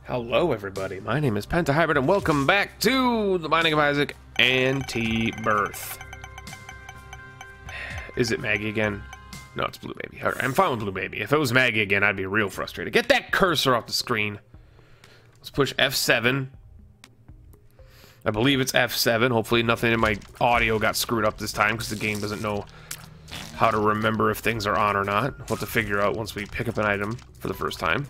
Hello everybody, my name is Pentahybrid and welcome back to the Binding of Isaac Antibirth. Is it Maggie again? No, it's Blue Baby. Alright, I'm fine with Blue Baby. If it was Maggie again, I'd be real frustrated. Get that cursor off the screen. Let's push F7. I believe it's F7. Hopefully nothing in my audio got screwed up this time because the game doesn't know how to remember if things are on or not. We'll have to figure out once we pick up an item for the first time.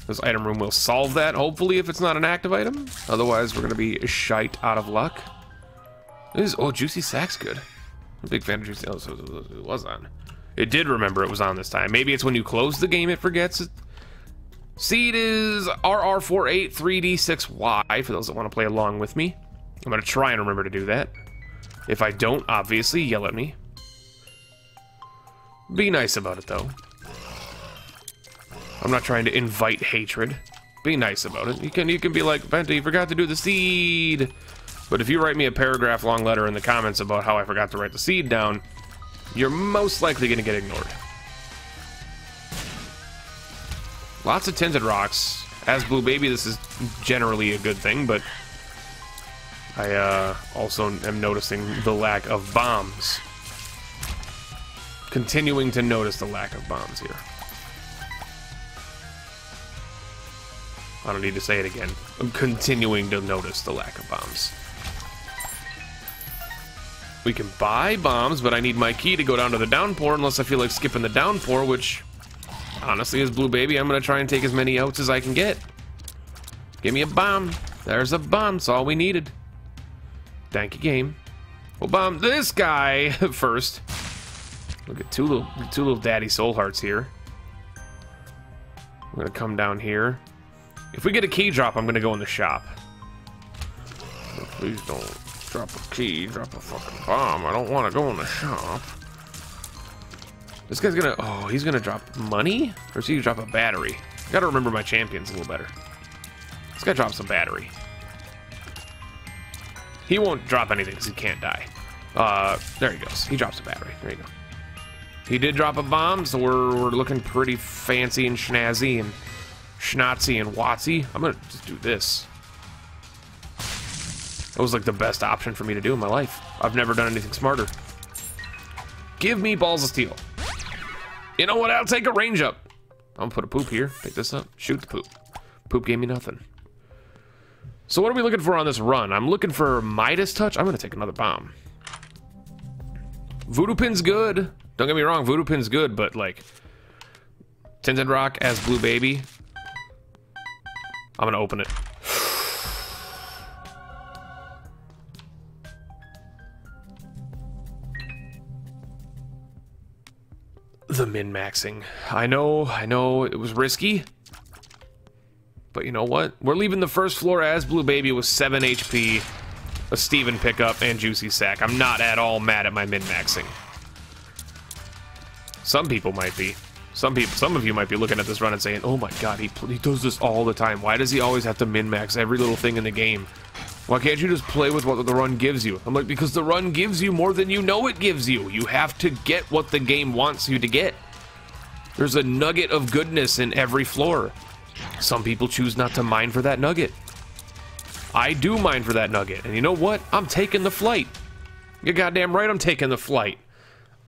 This item room will solve that, hopefully, if it's not an active item. Otherwise, we're going to be shite out of luck. Oh, Juicy Sack's good. I'm a big fan of Juicy. Oh, so it was on. It did remember it was on this time. Maybe it's when you close the game it forgets it. Seed is RR483D6Y, for those that want to play along with me. I'm going to try and remember to do that. If I don't, obviously, yell at me. Be nice about it, though. I'm not trying to invite hatred. Be nice about it. You can be like, Penta, you forgot to do the seed. But if you write me a paragraph-long letter in the comments about how I forgot to write the seed down, you're most likely going to get ignored. Lots of tinted rocks. As Blue Baby, this is generally a good thing, but I also am noticing the lack of bombs. Continuing to notice the lack of bombs here. I don't need to say it again. I'm continuing to notice the lack of bombs. We can buy bombs, but I need my key to go down to the downpour unless I feel like skipping the downpour, which, honestly, is Blue Baby. I'm going to try and take as many outs as I can get. Give me a bomb. There's a bomb. That's all we needed. Thank you, game. We'll bomb this guy first. Look at two little daddy soul hearts here. I'm going to come down here. If we get a key drop, I'm going to go in the shop. Oh, please don't drop a key, drop a fucking bomb. I don't want to go in the shop. This guy's going to... Oh, he's going to drop money? Or is he going to drop a battery? I got to remember my champions a little better. This guy drops a battery. He won't drop anything because he can't die. There he goes. He drops a battery. There you go. He did drop a bomb, so we're looking pretty fancy and schnazzy and schnazzy and watsy. I'm gonna just do this. That was like the best option for me to do in my life. I've never done anything smarter. Give me balls of steel. You know what? I'll take a range up. I'm gonna put a poop here. Pick this up. Shoot the poop. Poop gave me nothing. So what are we looking for on this run? I'm looking for Midas Touch. I'm gonna take another bomb. Voodoo Pin's good. Don't get me wrong, Voodoo Pin's good, but like Tinted Rock as Blue Baby. I'm gonna open it. The min-maxing. I know, it was risky. But you know what? We're leaving the first floor as Blue Baby with 7 HP, a Steven pickup, and Juicy Sack. I'm not at all mad at my min-maxing. Some people might be. Some of you might be looking at this run and saying, oh my god, he does this all the time. Why does he always have to min-max every little thing in the game? Why can't you just play with what the run gives you? I'm like, because the run gives you more than you know it gives you. You have to get what the game wants you to get. There's a nugget of goodness in every floor. Some people choose not to mine for that nugget. I do mine for that nugget. And you know what? I'm taking the flight. You're goddamn right I'm taking the flight.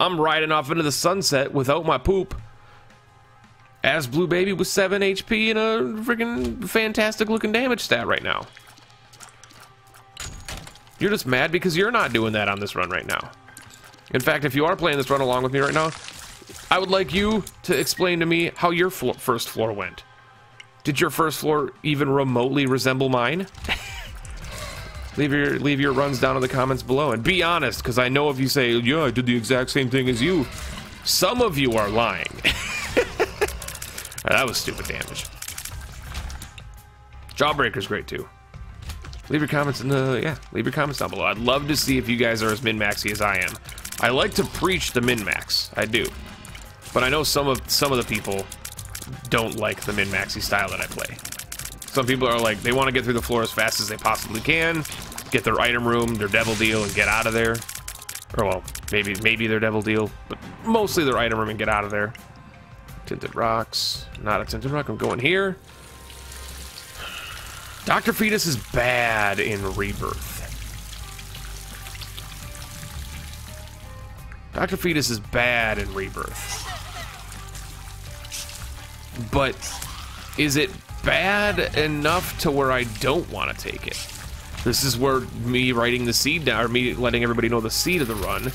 I'm riding off into the sunset without my poop. As Blue Baby with 7 HP and a freaking fantastic looking damage stat right now. You're just mad because you're not doing that on this run right now. In fact, if you are playing this run along with me right now, I would like you to explain to me how your first floor went. Did your first floor even remotely resemble mine? Leave your runs down in the comments below and be honest, because I know if you say, yeah, I did the exact same thing as you, some of you are lying. That was stupid damage. Jawbreaker's great too. Leave your comments in the leave your comments down below. I'd love to see if you guys are as min-maxy as I am. I like to preach the min-max. I do. But I know some of the people don't like the min-maxy style that I play. Some people are like, they want to get through the floor as fast as they possibly can, get their item room, their devil deal, and get out of there. Or well, maybe their devil deal, but mostly their item room and get out of there. Tinted rocks. Not a tinted rock. I'm going here. Dr. Fetus is bad in Rebirth. Dr. Fetus is bad in Rebirth. But is it bad enough to where I don't want to take it? This is where me writing the seed down, or me letting everybody know the seed of the run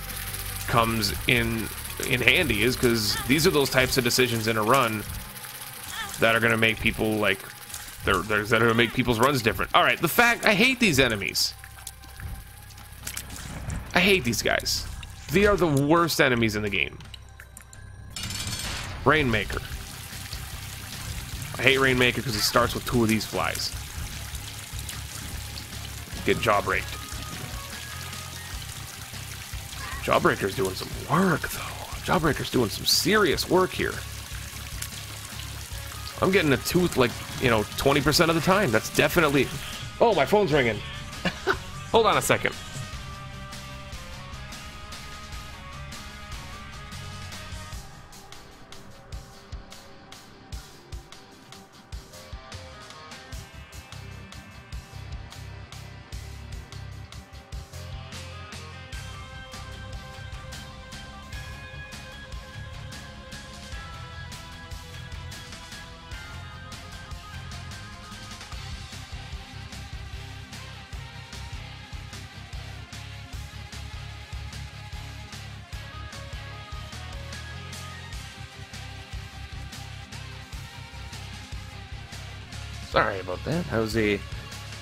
comes in handy, is because these are those types of decisions in a run that are going to make people, like, that are going to make people's runs different. All right, the fact, I hate these enemies. I hate these guys. They are the worst enemies in the game. Rainmaker. I hate Rainmaker because he starts with 2 of these flies. Get jawbreaked. Jawbreaker's doing some work, though. Jawbreaker's doing some serious work here. I'm getting a tooth, like, you know, 20% of the time. That's definitely... Oh, my phone's ringing. Hold on a second. Sorry about that. That was a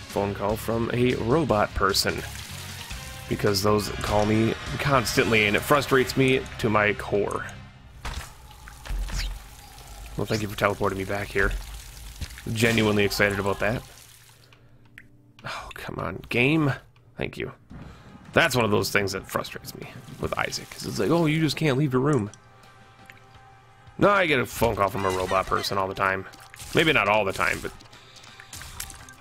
phone call from a robot person. Because those call me constantly, and it frustrates me to my core. Well, thank you for teleporting me back here. Genuinely excited about that. Oh, come on. Game? Thank you. That's one of those things that frustrates me with Isaac. Because it's like, oh, you just can't leave your room. No, I get a phone call from a robot person all the time. Maybe not all the time, but...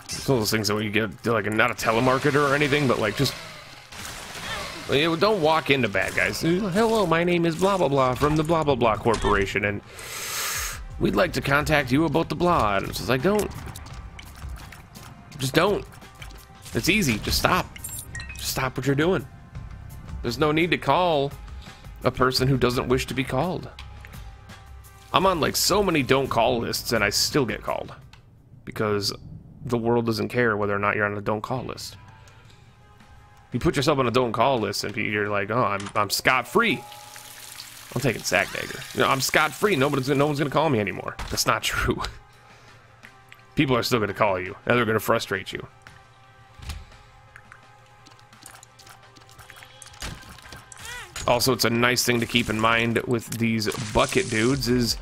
it's one of those things that you get, like, not a telemarketer or anything, but, like, just... don't walk into bad guys. Hello, my name is blah blah blah from the blah blah blah corporation, and we'd like to contact you about the blah. And it's just like, don't. Just don't. It's easy. Just stop. Just stop what you're doing. There's no need to call a person who doesn't wish to be called. I'm on, like, so many don't call lists, and I still get called. Because the world doesn't care whether or not you're on a don't call list. You put yourself on a don't call list and you're like, oh, I'm scot-free. I'm taking Sack Dagger. You know, I'm scot-free. No one's gonna call me anymore. That's not true. People are still gonna call you, and they're gonna frustrate you. Also, it's a nice thing to keep in mind with these bucket dudes is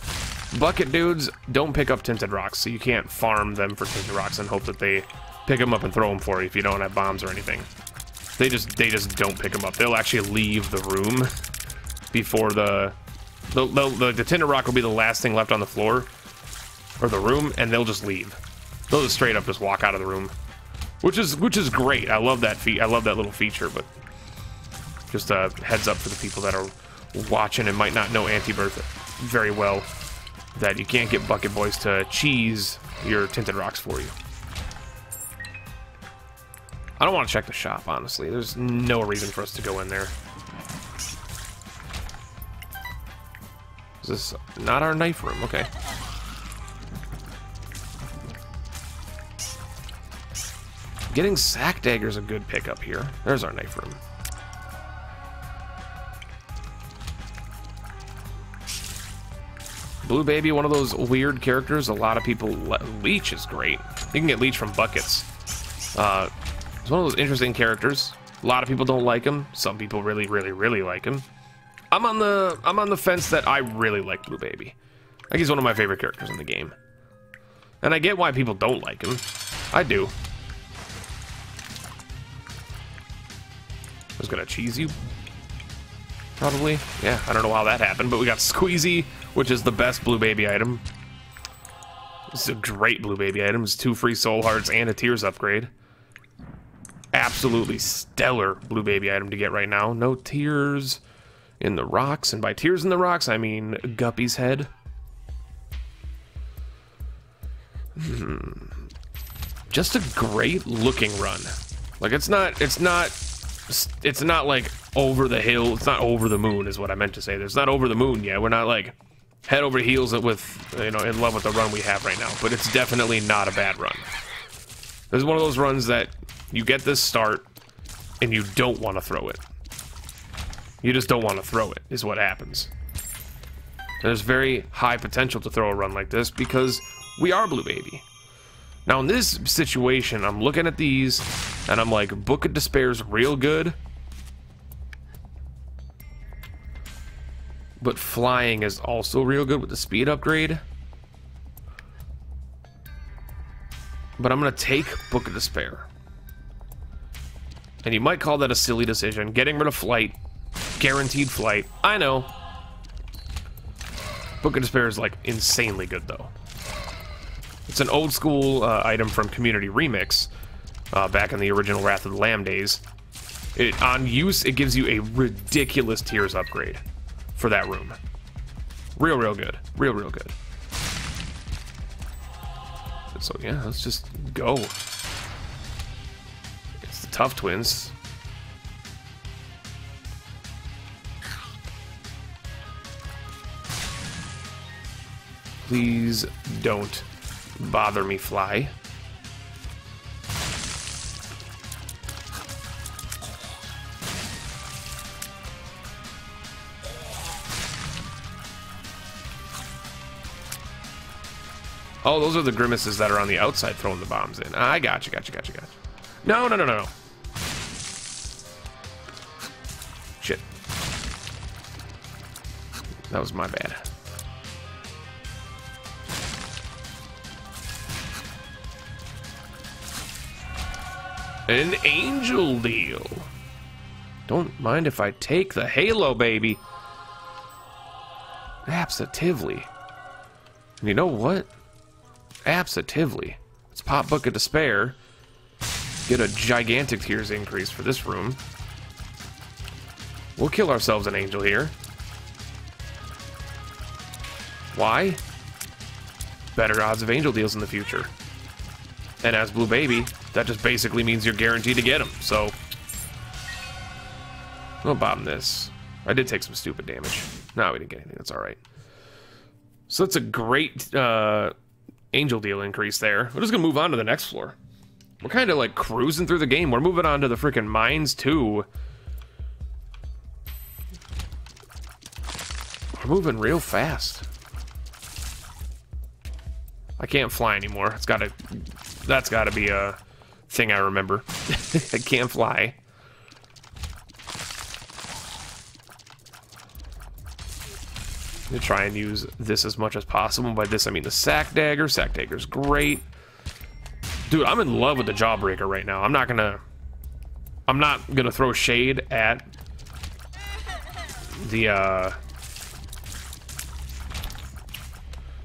bucket dudes don't pick up tinted rocks, so you can't farm them for tinted rocks and hope that they pick them up and throw them for you if you don't have bombs or anything. They just don't pick them up. They'll actually leave the room before the tinted rock will be the last thing left on the floor or the room, and they'll just leave. They'll just straight up just walk out of the room, which is great. I love that I love that little feature, but just a heads up for the people that are watching and might not know Antibirth very well, that you can't get bucket boys to cheese your tinted rocks for you. I don't want to check the shop, honestly. There's no reason for us to go in there. Is this not our knife room? Okay. Getting Sack Dagger's a good pickup here. There's our knife room. Blue Baby, one of those weird characters. A lot of people... Leech is great. You can get Leech from buckets. It's one of those interesting characters. A lot of people don't like him. Some people really, really, really like him. I'm on the fence that I really like Blue Baby. I think he's one of my favorite characters in the game. And I get why people don't like him. I do. I was gonna cheese you. Probably. Yeah, I don't know how that happened, but we got Squeezy, which is the best Blue Baby item. This is a great Blue Baby item. It's 2 free soul hearts and a tears upgrade. Absolutely stellar Blue Baby item to get right now. No tears in the rocks, and by tears in the rocks, I mean Guppy's head. just a great looking run. Like it's not like over the hill. It's not over the moon is what I meant to say. It's not over the moon yet. We're not like head over heels with, you know, in love with the run we have right now, but it's definitely not a bad run. This is one of those runs that you get this start and you don't want to throw it. You just don't want to throw it is what happens. There's very high potential to throw a run like this because we are Blue Baby. Now in this situation, I'm looking at these and I'm like, Book of Despair's real good, but flying is also real good with the speed upgrade. But I'm gonna take Book of Despair. And you might call that a silly decision. Getting rid of flight, guaranteed flight. I know. Book of Despair is like insanely good though. It's an old school item from Community Remix, back in the original Wrath of the Lamb days. On use, it gives you a ridiculous Tears upgrade for that room. Real good. Real good. So yeah, let's just go. It's the Tough Twins. Please don't bother me, fly. Oh, those are the grimaces that are on the outside throwing the bombs in. I got you. No. Shit. That was my bad. An angel deal. Don't mind if I take the Halo, baby. Absolutely. And you know what? Absolutely. Let's pop Book of Despair. Get a gigantic Tears increase for this room. We'll kill ourselves an angel here. Why? Better odds of angel deals in the future. And as Blue Baby, that just basically means you're guaranteed to get them, so... We'll bomb this. I did take some stupid damage. No, we didn't get anything, that's alright. So that's a great angel deal increase there. We're just gonna move on to the next floor. We're kind of like cruising through the game. We're moving on to the freaking mines too. We're moving real fast. I can't fly anymore. That's gotta be a thing I remember. I can't fly. I'm gonna try and use this as much as possible. By this I mean the sack dagger. Sack dagger's great. Dude, I'm in love with the jawbreaker right now. I'm not gonna throw shade at the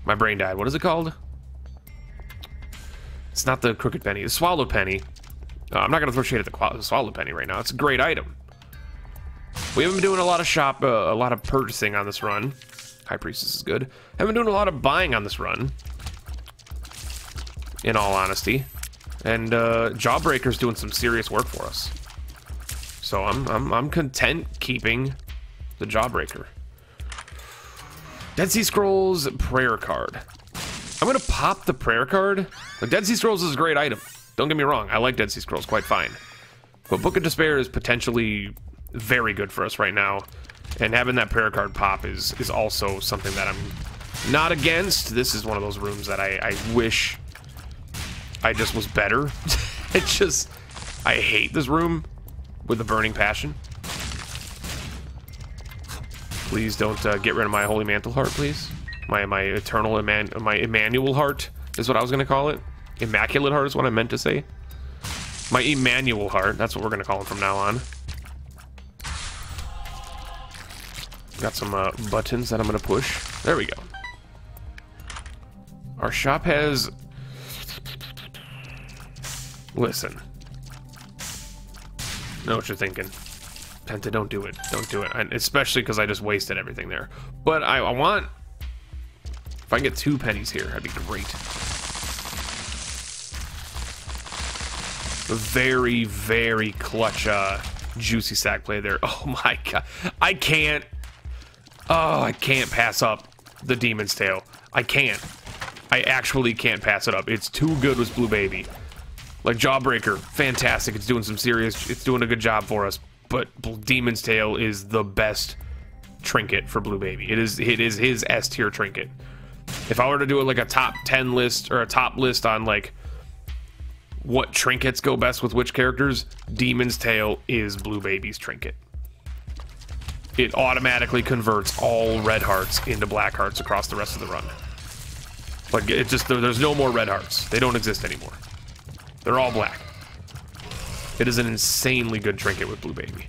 my brain died. What is it called? It's not the crooked penny. The swallowed penny. I'm not gonna throw shade at the swallowed penny right now. It's a great item. We haven't been doing a lot of purchasing on this run. High Priestess is good. Haven't been doing a lot of buying on this run, in all honesty. And Jawbreaker's doing some serious work for us. So I'm content keeping the Jawbreaker. Dead Sea Scrolls prayer card. I'm gonna pop the prayer card. The Dead Sea Scrolls is a great item. Don't get me wrong, I like Dead Sea Scrolls quite fine. But Book of Despair is potentially very good for us right now. And having that prayer card pop is also something that I'm not against. This is one of those rooms that I wish I just was better. I hate this room with a burning passion. Please don't get rid of my Holy Mantle Heart, please. My eternal my Emmanuel Heart is what I was gonna call it. Immaculate Heart is what I meant to say. My Emmanuel Heart, that's what we're gonna call him from now on. Got some buttons that I'm gonna push. There we go. Our shop has... Listen. Know what you're thinking. Penta, don't do it. Don't do it. Especially because I just wasted everything there. But I want... If I can get 2 pennies here, that'd be great. Very, very clutch, juicy sack play there. Oh my god. I can't pass up the Demon's Tail. I can't. I actually can't pass it up. It's too good with Blue Baby. Like, Jawbreaker, fantastic. It's doing it's doing a good job for us. But Demon's Tail is the best trinket for Blue Baby. It is his S tier trinket. If I were to do like a top 10 list or a top list on like what trinkets go best with which characters, Demon's Tail is Blue Baby's trinket. It automatically converts all red hearts into black hearts across the rest of the run. Like, it just, there's no more red hearts. They don't exist anymore. They're all black. It is an insanely good trinket with Blue Baby.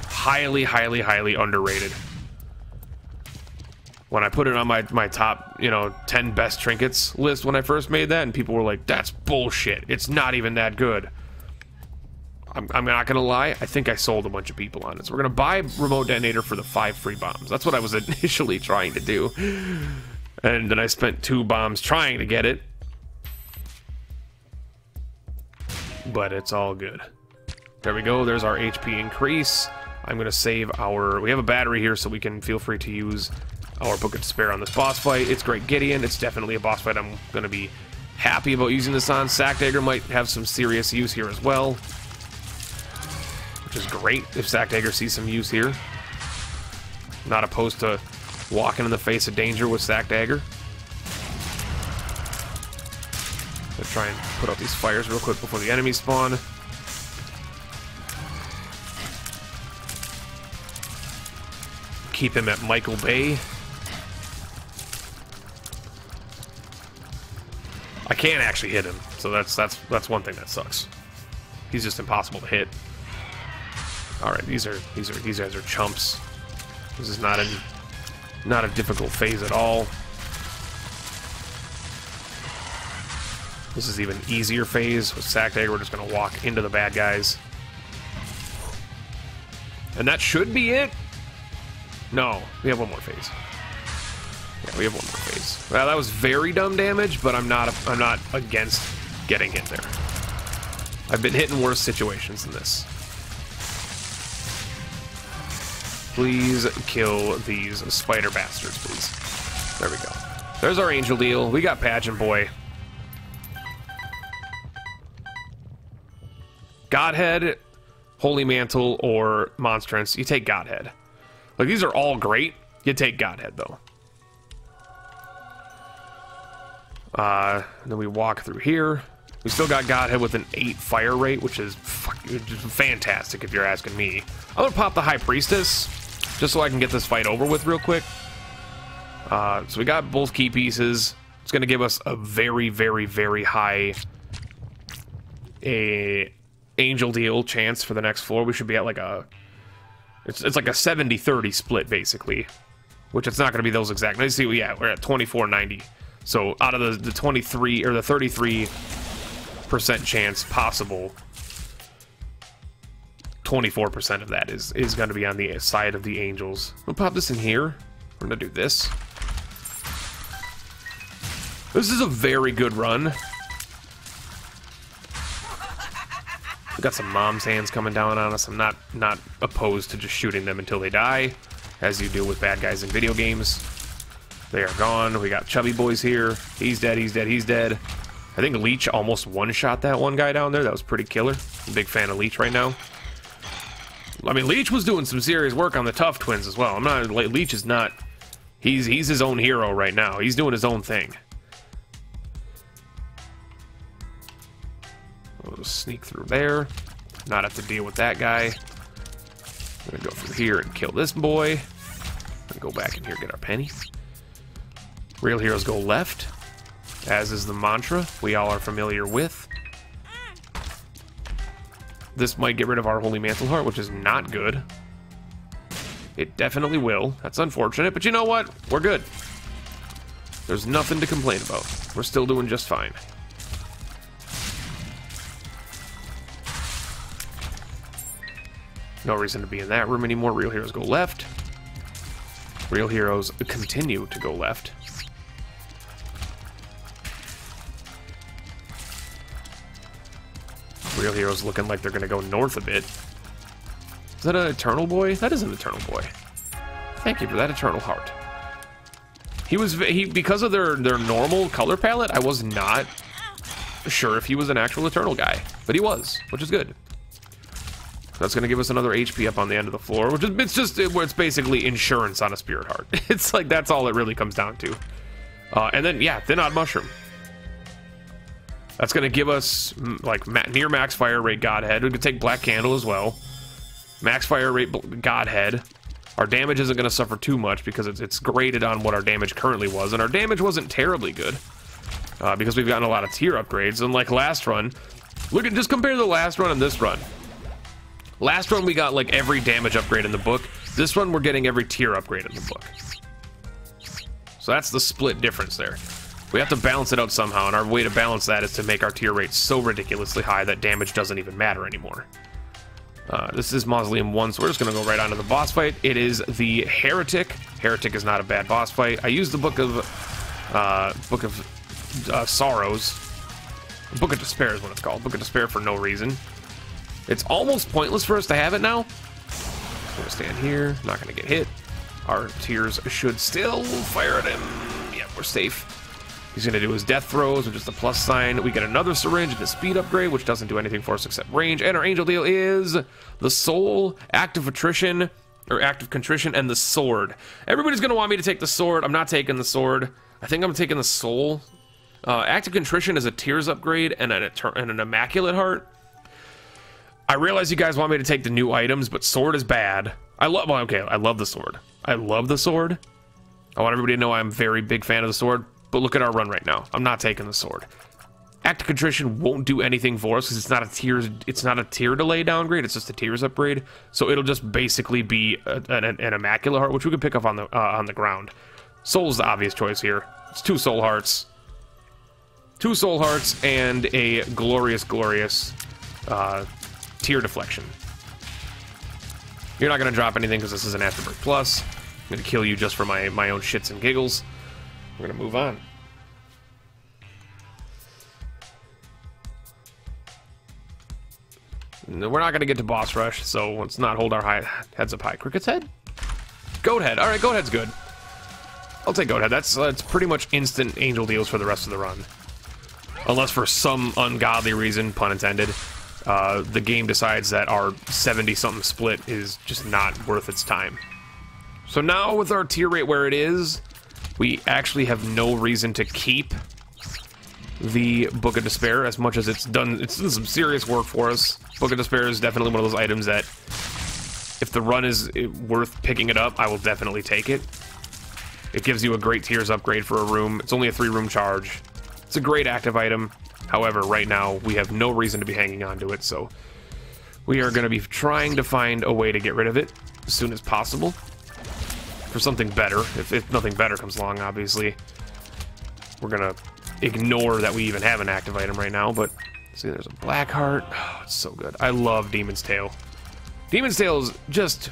Highly, highly, highly underrated. When I put it on my top, 10 best trinkets list when I first made that, and people were like, that's bullshit. It's not even that good. I'm not gonna lie, I think I sold a bunch of people on it. So we're gonna buy Remote Detonator for the 5 free bombs. That's what I was initially trying to do. And then I spent 2 bombs trying to get it. But it's all good. There we go, there's our HP increase. I'm gonna save we have a battery here, so we can feel free to use our Book of Despair on this boss fight. It's Great Gideon. It's definitely a boss fight I'm gonna be happy about using this on. Sack Dagger might have some serious use here as well, which is great if Sack Dagger sees some use here. Not opposed to walking in the face of danger with Sack Dagger. Let's try and put out these fires real quick before the enemies spawn. Keep him at Michael Bay. I can't actually hit him, so that's one thing that sucks. He's just impossible to hit. All right, these guys are chumps. This is not a difficult phase at all. This is even easier phase. With Sack Dagger, we're just gonna walk into the bad guys. And that should be it. No, we have one more phase. Yeah, we have one more phase. Well, that was very dumb damage, but I'm not against getting hit there. I've been hit in worse situations than this. Please kill these spider bastards, please. There we go. There's our angel deal. We got Pageant Boy. Godhead, Holy Mantle, or Monstrance. You take Godhead. Like, these are all great. You take Godhead, though. Then we walk through here. We still got Godhead with an 8 fire rate, which is just fantastic if you're asking me. I'm gonna pop the High Priestess, just so I can get this fight over with real quick. So we got both key pieces. It's gonna give us a very, very, very high angel deal chance for the next floor. We should be at like it's like a 70-30 split, basically. Which it's not gonna be those exact. Let's see, yeah, we're at 24-90. So out of the 23 or the 33% chance possible, 24% of that is going to be on the side of the angels. We'll pop this in here. We're going to do this. This is a very good run. We got some mom's hands coming down on us. I'm not opposed to just shooting them until they die, as you do with bad guys in video games. They are gone. We got Chubby Boys here. He's dead, he's dead, he's dead. I think Leech almost one-shot that one guy down there. That was pretty killer. I'm a big fan of Leech right now. I mean, Leech was doing some serious work on the Tough Twins as well. Leech is not... He's his own hero right now. He's doing his own thing. We'll just sneak through there. Not have to deal with that guy. I'm gonna go through here and kill this boy. I'm gonna go back in here and get our penny. Real heroes go left, as is the mantra we all are familiar with. This might get rid of our Holy Mantle Heart, which is not good. It definitely will. That's unfortunate, but you know what? We're good. There's nothing to complain about. We're still doing just fine. No reason to be in that room anymore. Real heroes go left. Real heroes continue to go left. Real heroes looking like they're gonna go north a bit. Is that an Eternal Boy? That is an Eternal Boy. Thank you for that Eternal Heart. Because of their normal color palette, I was not sure if he was an actual Eternal guy, but he was, which is good. That's gonna give us another HP up on the end of the floor, which is it's basically insurance on a Spirit Heart. It's like that's all it really comes down to. And then yeah, Thin Odd Mushroom. That's gonna give us like near max fire rate Godhead. We could take Black Candle as well. Max fire rate Godhead. Our damage isn't gonna suffer too much because it's graded on what our damage currently was, and our damage wasn't terribly good because we've gotten a lot of tier upgrades. And like last run, just compare the last run and this run. Last run we got like every damage upgrade in the book. This run we're getting every tier upgrade in the book. So that's the split difference there. We have to balance it out somehow, and our way to balance that is to make our tier rate so ridiculously high that damage doesn't even matter anymore. This is Mausoleum 1, so we're just going to go right on to the boss fight. It is the Heretic. Heretic is not a bad boss fight. I used the Book of Sorrows. Book of Despair is what it's called. Book of Despair for no reason. It's almost pointless for us to have it now. I'm going to stand here. Not going to get hit. Our tiers should still fire at him. Yeah, we're safe. He's going to do his death throws, which is the plus sign. We get another syringe and a speed upgrade, which doesn't do anything for us except range. And our angel deal is the soul, active attrition, or active contrition, and the sword. Everybody's going to want me to take the sword. I'm not taking the sword. I think I'm taking the soul. Active contrition is a tears upgrade and an immaculate heart. I realize you guys want me to take the new items, but sword is bad. I love the sword. I love the sword. I want everybody to know I'm a very big fan of the sword. But look at our run right now. I'm not taking the sword. Active Contrition won't do anything for us because it's not a tier delay downgrade. It's just a tiers upgrade. So it'll just basically be an immaculate heart, which we can pick up on the ground. Soul's the obvious choice here. It's 2 soul hearts. 2 soul hearts and a glorious tier deflection. You're not gonna drop anything because this is an Antibirth Plus. I'm gonna kill you just for my own shits and giggles. We're gonna move on. No, we're not gonna get to boss rush, so let's not hold our heads up high. Cricket's head? Goat head. All right, goat head's good. I'll take goat head. That's pretty much instant angel deals for the rest of the run, unless for some ungodly reason, pun intended, the game decides that our 70-something split is just not worth its time. So now with our tier rate where it is, we actually have no reason to keep the Book of Despair as much as it's done some serious work for us. Book of Despair is definitely one of those items that if the run is worth picking it up, I will definitely take it. It gives you a great tiers upgrade for a room. It's only a 3-room charge. It's a great active item. However, right now we have no reason to be hanging on to it, so we are going to be trying to find a way to get rid of it as soon as possible. For something better, if nothing better comes along, obviously. We're gonna ignore that we even have an active item right now, but see, there's a black heart. Oh, it's so good. I love Demon's Tail. Demon's Tail is just...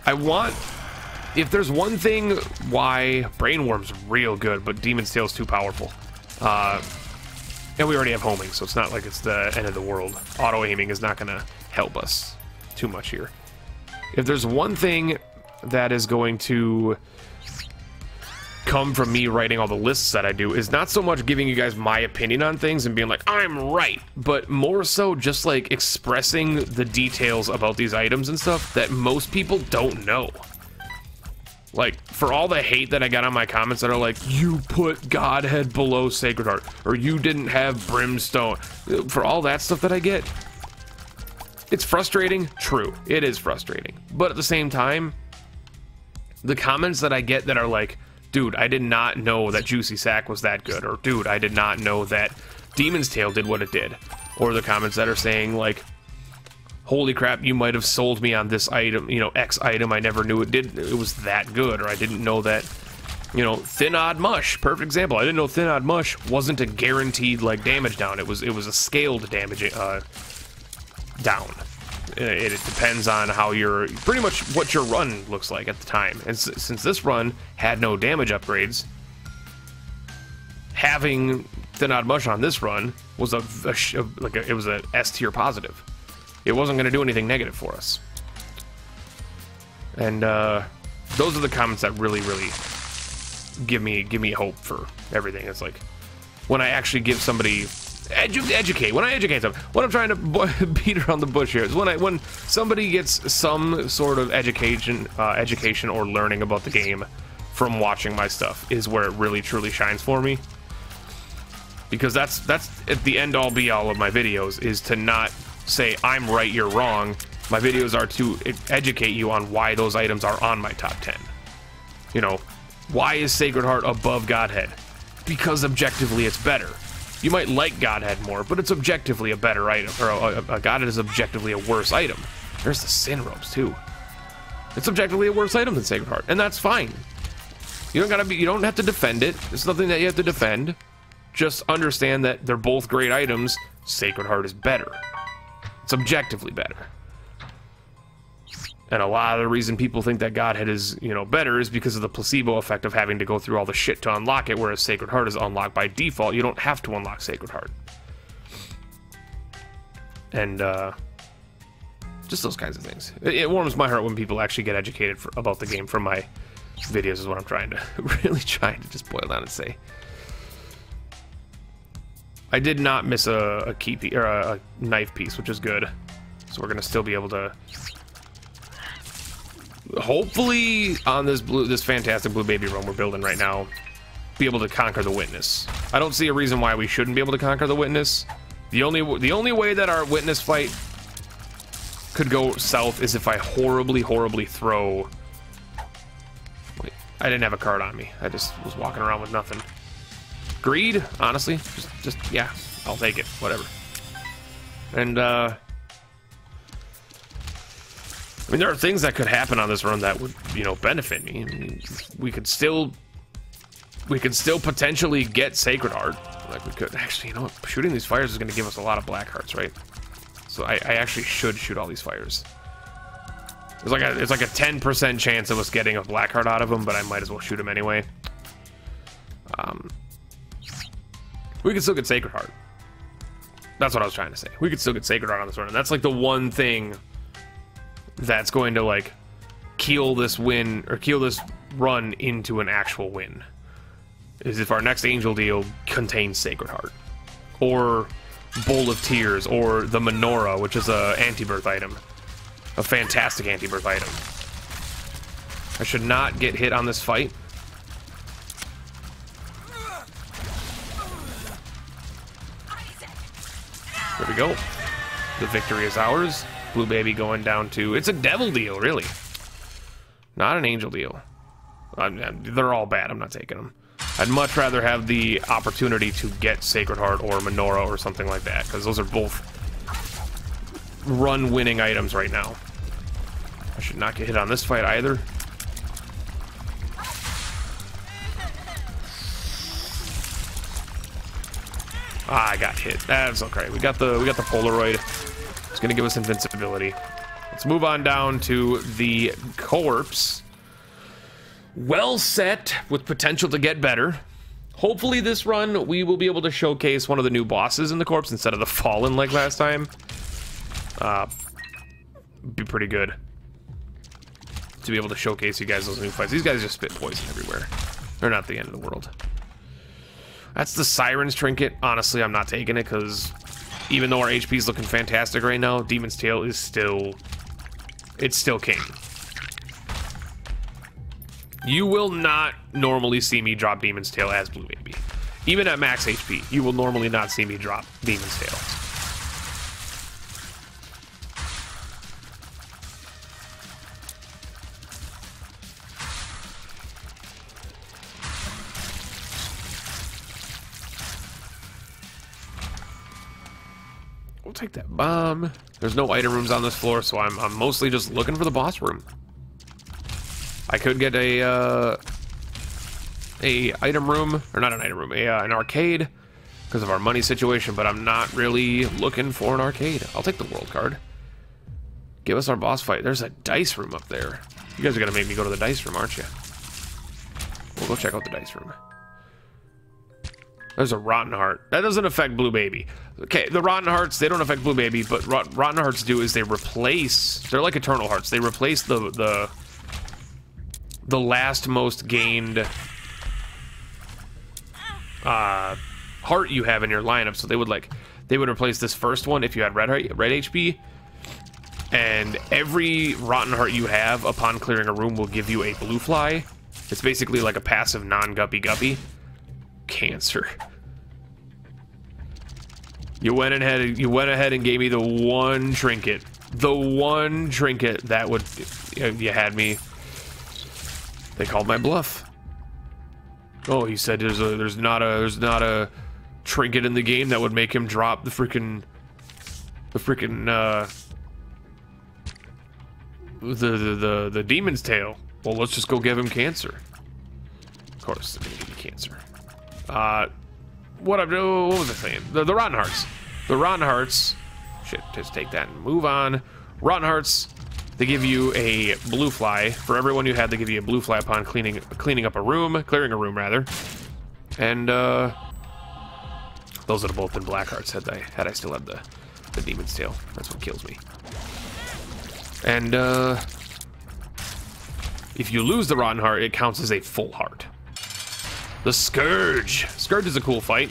if there's one thing why Brainworm's real good, but Demon's Tail is too powerful. And we already have homing, so it's not like it's the end of the world. Auto-aiming is not gonna help us too much here. If there's one thing that is going to come from me writing all the lists that I do, is not so much giving you guys my opinion on things and being like, I'm right, but more so just like expressing the details about these items and stuff that most people don't know. Like, for all the hate that I got on my comments that are like, you put Godhead below Sacred Heart, or you didn't have Brimstone, for all that stuff that I get, it's frustrating. True, it is frustrating. But at the same time, the comments that I get that are like, dude, I did not know that Juicy Sack was that good, or dude, I did not know that Demon's Tail did what it did, or the comments that are saying like, holy crap, you might have sold me on this item, you know, X item, I never knew it was that good, or I didn't know that, you know, Thin Odd Mush, perfect example. I didn't know Thin Odd Mush wasn't a guaranteed like damage down. It was a scaled damage down. It depends on how pretty much what your run looks like at the time. And since this run had no damage upgrades, having to not much on this run was it was a S tier positive. It wasn't going to do anything negative for us. And those are the comments that really give me hope for everything. It's like when I actually give somebody educate. When I educate them, what I'm trying to beat around the bush here is when somebody gets some sort of education or learning about the game from watching my stuff is where it really truly shines for me. Because that's at the end all be all of my videos, is to not say I'm right, you're wrong. My videos are to educate you on why those items are on my top 10. You know, why is Sacred Heart above Godhead? Because objectively it's better. You might like Godhead more, but it's objectively a better item, or a Godhead is objectively a worse item. There's the Sin Robes too. It's objectively a worse item than Sacred Heart, and that's fine. You don't have to defend it. It's nothing that you have to defend. Just understand that they're both great items. Sacred Heart is better. It's objectively better. And a lot of the reason people think that Godhead is, you know, better is because of the placebo effect of having to go through all the shit to unlock it, whereas Sacred Heart is unlocked by default. You don't have to unlock Sacred Heart. And, just those kinds of things. It warms my heart when people actually get educated about the game from my videos, is what I'm trying to just boil down and say. I did not miss a key piece, or a knife piece, which is good. So we're gonna still be able to, hopefully, on this fantastic blue baby run we're building right now, be able to conquer the Witness. I don't see a reason why we shouldn't be able to conquer the Witness. The only way that our Witness fight could go south is if I horribly throw. Wait, I didn't have a card on me. I just was walking around with nothing. Greed, honestly, just yeah, I'll take it, whatever. And I mean, there are things that could happen on this run that would, you know, benefit me. I mean, we could still potentially get Sacred Heart. Like, we could actually, you know what, shooting these fires is going to give us a lot of black hearts, right? So I actually should shoot all these fires. It's like a 10% chance of us getting a black heart out of them, but I might as well shoot them anyway. We can still get Sacred Heart. That's what I was trying to say. We could still get Sacred Heart on this run, and that's like the one thing that's going to like keel this win, or keel this run into an actual win, is if our next Angel deal contains Sacred Heart, or Bowl of Tears, or the Menorah, which is a Antibirth item, a fantastic Antibirth item. I should not get hit on this fight. There we go. The victory is ours. Blue baby going down to, it's a devil deal, really, not an angel deal. They're all bad. I'm not taking them. I'd much rather have the opportunity to get Sacred Heart or Menorah or something like that, because those are both run-winning items right now. I should not get hit on this fight either. Ah, I got hit. That's okay. We got the Polaroid. It's gonna give us invincibility. Let's move on down to the corpse. Well set, with potential to get better. Hopefully this run we will be able to showcase one of the new bosses in the corpse instead of the Fallen like last time. Be pretty good to be able to showcase you guys those new fights. These guys just spit poison everywhere. They're not the end of the world. That's the Siren's Trinket. Honestly, I'm not taking it, because even though our HP is looking fantastic right now, Demon's Tail is still, it's still king. You will not normally see me drop Demon's Tail as Blue Baby. Even at max HP, you will normally not see me drop Demon's Tail. We'll take that bomb. There's no item rooms on this floor, so I'm mostly just looking for the boss room. I could get a item room, or not an item room, an arcade, because of our money situation, but I'm not really looking for an arcade. I'll take the world card. Give us our boss fight. There's a dice room up there. You guys are gonna make me go to the dice room, aren't you? We'll go check out the dice room. There's a Rotten Heart. That doesn't affect Blue Baby. Okay, the Rotten Hearts, they don't affect Blue Baby, but what Rotten Hearts do is they replace... They're like Eternal Hearts. They replace the last most gained heart you have in your lineup. So they would replace this first one if you had red HP. And every Rotten Heart you have upon clearing a room will give you a blue fly. It's basically like a passive non-guppy guppy. Cancer. You went ahead and gave me the one trinket. The one trinket that would... You had me. They called my bluff. Oh, he said there's not a trinket in the game that would make him drop the freaking the demon's tail. Well, let's just go give him cancer. Of course, I'm gonna give you cancer. What was I saying? The Rotten Hearts. The Rotten Hearts. Shit, just take that and move on. Rotten Hearts. They give you a blue fly. For everyone you had, they give you a blue fly upon clearing a room rather. And those would have both been black hearts had I still had the demon's tail. That's what kills me. And if you lose the Rotten Heart, it counts as a full heart. The Scourge. Scourge is a cool fight.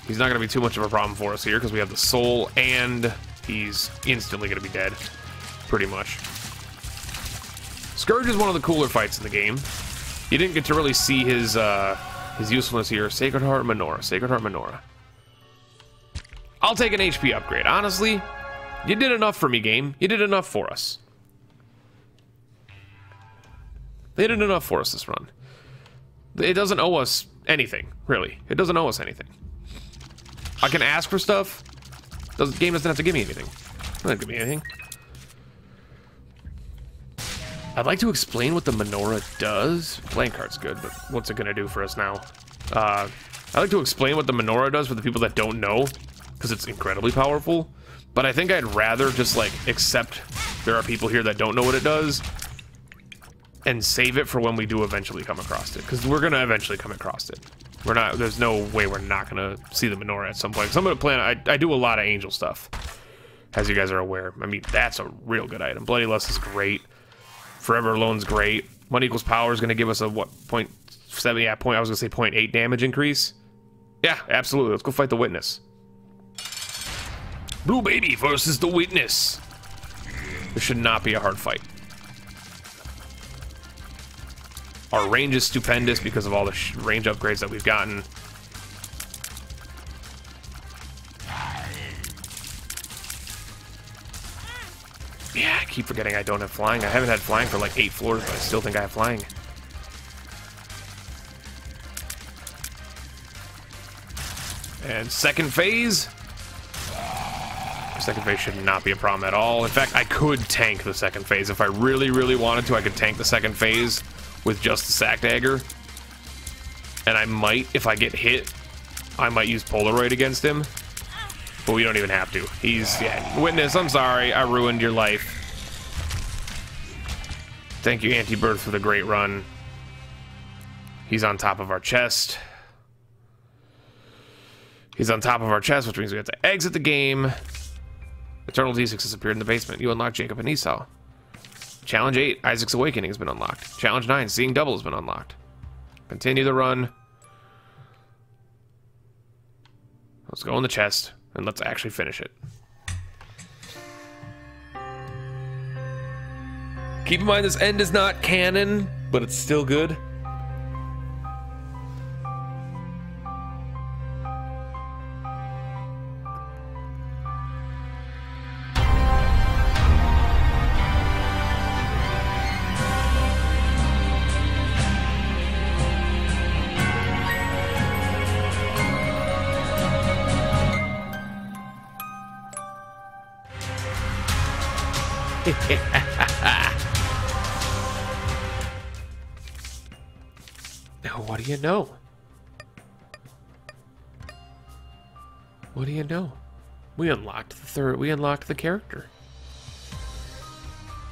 He's not going to be too much of a problem for us here because we have the soul and he's instantly going to be dead. Pretty much. Scourge is one of the cooler fights in the game. You didn't get to really see his usefulness here. Sacred Heart Menorah. Sacred Heart Menorah. I'll take an HP upgrade. Honestly, you did enough for me, game. You did enough for us. They did enough for us this run. It doesn't owe us anything, really. It doesn't owe us anything. I can ask for stuff. The game doesn't have to give me anything. It doesn't give me anything. I'd like to explain what the menorah does. Blank card's good, but what's it gonna do for us now? I'd like to explain what the menorah does for the people that don't know, because it's incredibly powerful. But I think I'd rather just like accept there are people here that don't know what it does and save it for when we do eventually come across it, because we're gonna eventually come across it. There's no way we're not gonna see the menorah at some point. Because I'm gonna plan. I do a lot of angel stuff, as you guys are aware. I mean, that's a real good item. Bloody Lust is great. Forever Alone's great. One Equals Power is gonna give us a what, 0.7? Yeah, I was gonna say 0.8 damage increase. Yeah, absolutely. Let's go fight the Witness. Blue Baby versus the Witness. This should not be a hard fight. Our range is stupendous because of all the range upgrades that we've gotten. Yeah, I keep forgetting I don't have flying. I haven't had flying for like 8 floors, but I still think I have flying. And second phase. Second phase should not be a problem at all. In fact, I could tank the second phase. If I really, really wanted to, I could tank the second phase with just the sack dagger. And I might, if I get hit, I might use Polaroid against him. But we don't even have to. He's, yeah, Witness, I'm sorry, I ruined your life. Thank you, Antibirth, for the great run. He's on top of our chest. He's on top of our chest, which means we have to exit the game. Eternal D6 has appeared in the basement. You unlock Jacob and Esau. Challenge 8, Isaac's Awakening has been unlocked. Challenge 9, Seeing Double has been unlocked. Continue the run. Let's go in the chest, and let's actually finish it. Keep in mind, this end is not canon, but it's still good. Now, what do you know? What do you know? We unlocked the character.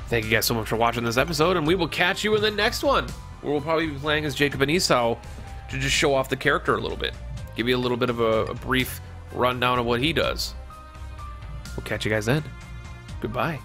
Thank you guys so much for watching this episode, and we will catch you in the next one, where we'll probably be playing as Jacob and Esau. to just show off the character a little bit. Give you a little bit of a brief rundown of what he does. We'll catch you guys then. Goodbye.